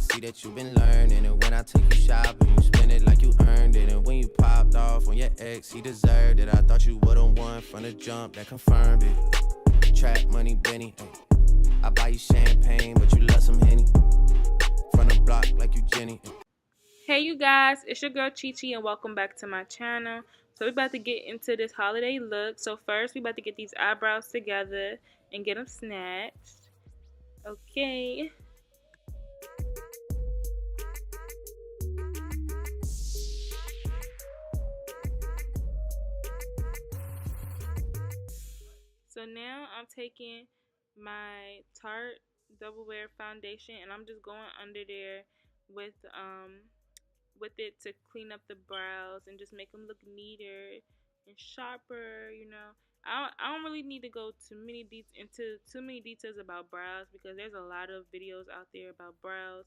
see that you've been learning. And when I take you shopping, you spend it like you earned it. And when you popped off on your ex, he deserved it. I thought you would've won from the jump, that confirmed it. Trap money, Benny, I buy you champagne, but you love some Henny. From the block like you Jenny. Hey you guys, it's your girl Chi Chi and welcome back to my channel. So we're about to get into this holiday look. So first we're about to get these eyebrows together and get them snatched. Okay. So now I'm taking my Tarte Double Wear foundation and I'm just going under there with it to clean up the brows and just make them look neater and sharper, you know. I don't really need to go into too many details about brows because there's a lot of videos out there about brows.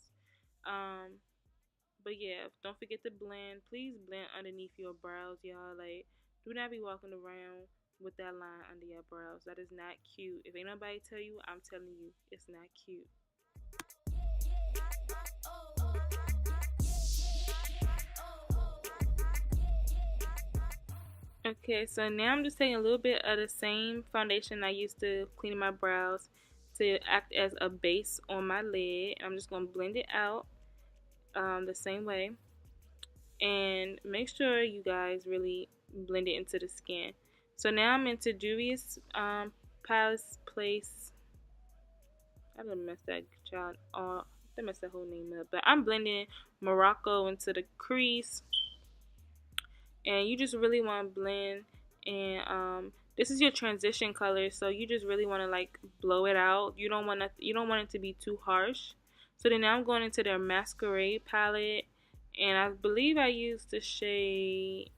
But yeah, don't forget to blend. Please blend underneath your brows, y'all. Like, do not be walking around with that line under your brows. That is not cute. If ain't nobody tell you, I'm telling you, it's not cute. Okay, so now I'm just taking a little bit of the same foundation I used to clean my brows to act as a base on my lid. I'm just going to blend it out the same way. And make sure you guys really blend it into the skin. So now I'm into Juvias Palace Place. I done messed that child off. I messed that whole name up. But I'm blending Morocco into the crease. And you just really want to blend, and this is your transition color, so you just really want to like blow it out. You don't want it to be too harsh. So then now I'm going into their Masquerade palette, and I believe I used the shade,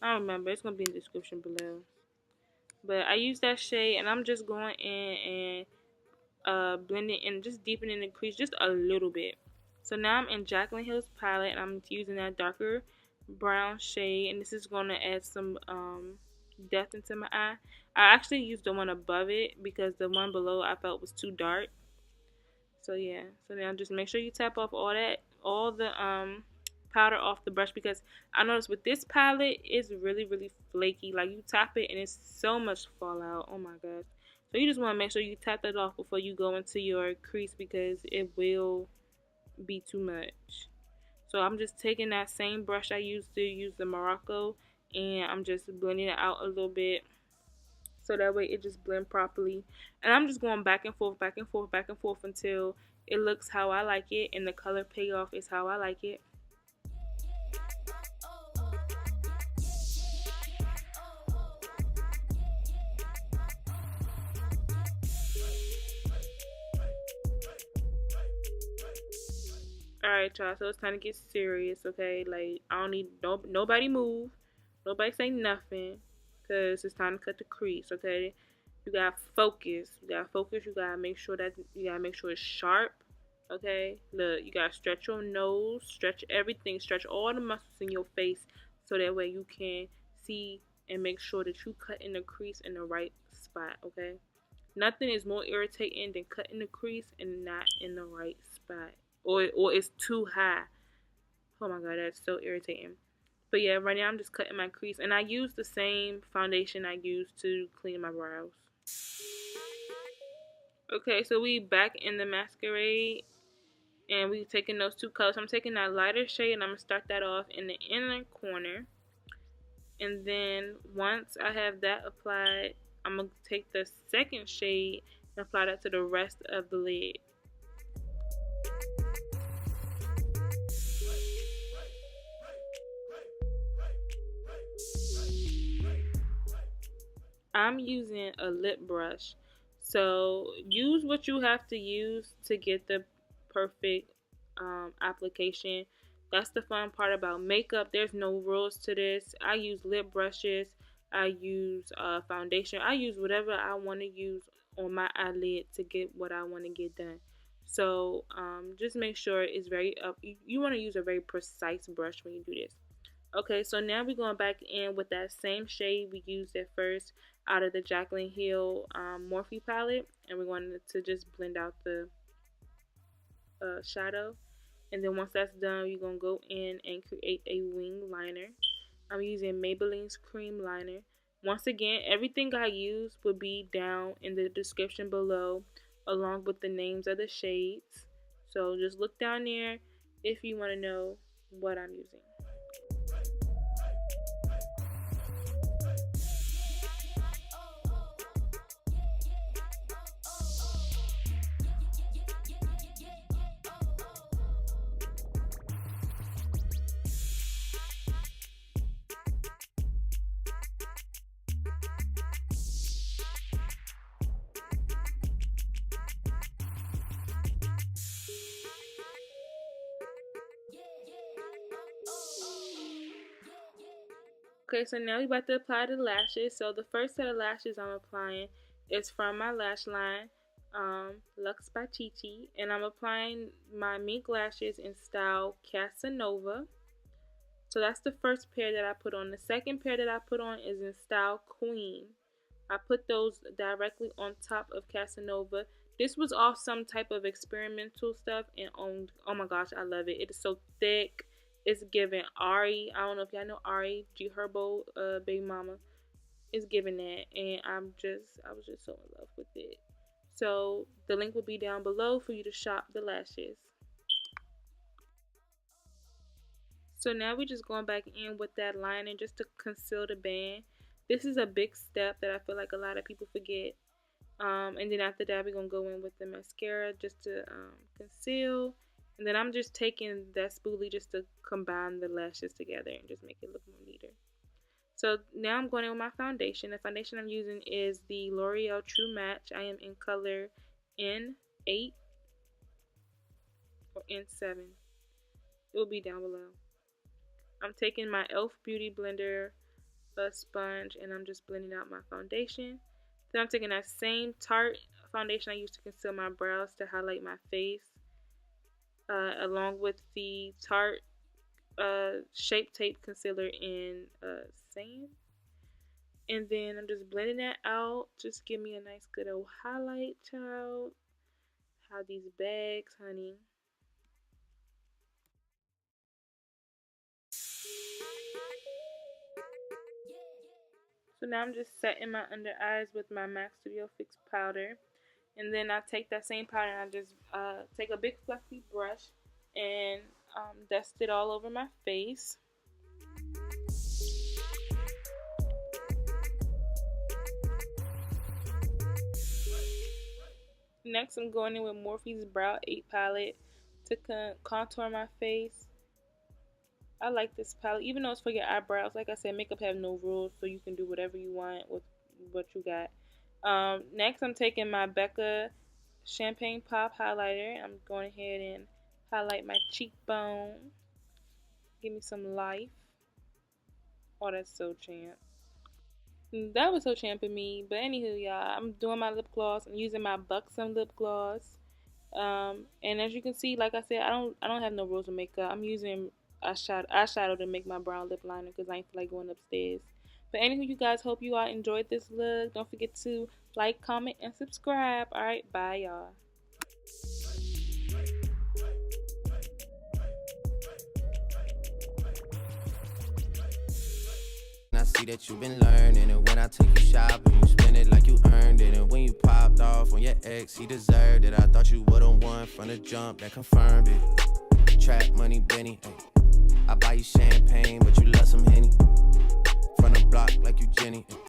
I don't remember, it's gonna be in the description below, but I used that shade and I'm just going in and blending and just deepening the crease just a little bit. So now I'm in Jaclyn Hill's palette and I'm using that darker brown shade, and this is going to add some depth into my eye. I actually used the one above it because the one below I felt was too dark. So yeah, so now just make sure you tap off all the powder off the brush, because I noticed with this palette it's really flaky. Like, you tap it and it's so much fallout. Oh my god. So you just want to make sure you tap that off before you go into your crease, because it will be too much. So I'm just taking that same brush I used to use the Morocco, and I'm just blending it out a little bit so that way it just blend properly. And I'm just going back and forth until it looks how I like it and the color payoff is how I like it. Alright, y'all, so it's time to get serious, okay? Like, I don't need nobody move. Nobody say nothing, because it's time to cut the crease, okay? You gotta focus. You gotta make sure it's sharp, okay? Look, you gotta stretch your nose, stretch everything, stretch all the muscles in your face, so that way you can see and make sure that you cut in the crease in the right spot, okay? Nothing is more irritating than cutting the crease and not in the right spot. Or it's too high. Oh my god, that's so irritating. But yeah, right now I'm just cutting my crease, and I use the same foundation I used to clean my brows. Okay, so we back in the Masquerade, and we taking those two colors. I'm taking that lighter shade and I'm gonna start that off in the inner corner, and then once I have that applied, I'm gonna take the second shade and apply that to the rest of the lid. I'm using a lip brush, so use what you have to use to get the perfect application. That's the fun part about makeup. There's no rules to this. I use lip brushes, I use foundation, I use whatever I want to use on my eyelid to get what I want to get done. So just make sure it's very you want to use a very precise brush when you do this. Okay, so now we're going back in with that same shade we used at first out of the Jaclyn Hill Morphe palette, and we're going to just blend out the shadow. And then once that's done, you're going to go in and create a wing liner. I'm using Maybelline's cream liner. Once again, everything I use will be down in the description below, along with the names of the shades. So just look down there if you want to know what I'm using. Okay, so now we're about to apply the lashes. So the first set of lashes I'm applying is from my lash line, Luxe by Chi, and I'm applying my mink lashes in style Casanova. So that's the first pair that I put on. The second pair that I put on is in style Queen. I put those directly on top of Casanova. This was off some type of experimental stuff, and oh my gosh, I love it. It is so thick. It's giving Ari. I don't know if y'all know Ari, G Herbo, baby mama. It's giving that, and I was just so in love with it. So the link will be down below for you to shop the lashes. So now we're just going back in with that liner just to conceal the band. This is a big step that I feel like a lot of people forget. And then after that, we're going to go in with the mascara just to conceal. And then I'm just taking that spoolie just to combine the lashes together and just make it look more neater. So now I'm going in with my foundation. The foundation I'm using is the Loreal True Match. I am in color N8 or N7. It will be down below. I'm taking my e.l.f. Beauty Blender sponge and I'm just blending out my foundation. Then I'm taking that same Tarte foundation I used to conceal my brows to highlight my face, along with the Tarte Shape Tape Concealer in Sand. And then I'm just blending that out. Just give me a nice good old highlight, child. How these bags, honey. So now I'm just setting my under eyes with my MAC Studio Fix powder. And then I take that same powder and I just take a big fluffy brush and dust it all over my face. Next, I'm going in with Morphe's Brow 8 palette to contour my face. I like this palette, even though it's for your eyebrows. Like I said, makeup have no rules, so you can do whatever you want with what you got. Next, I'm taking my Becca Champagne Pop highlighter. I'm going ahead and highlight my cheekbone. Give me some life. Oh, that's so champ. That was so champ of me. But anywho, y'all, I'm doing my lip gloss. I'm using my Buxom lip gloss. And as you can see, like I said, I don't have no rules with makeup. I'm using eyeshadow to make my brown lip liner because I ain't feel like going upstairs. But anywho, you guys, hope you all enjoyed this look. Don't forget to like, comment, and subscribe. Alright, bye y'all. I see that you've been learning, and when I take you shopping, you spend it like you earned it. And when you popped off on your ex, he deserved it. I thought you would've won from the jump, that confirmed it. Trap money, Benny, ay. I buy you champagne, but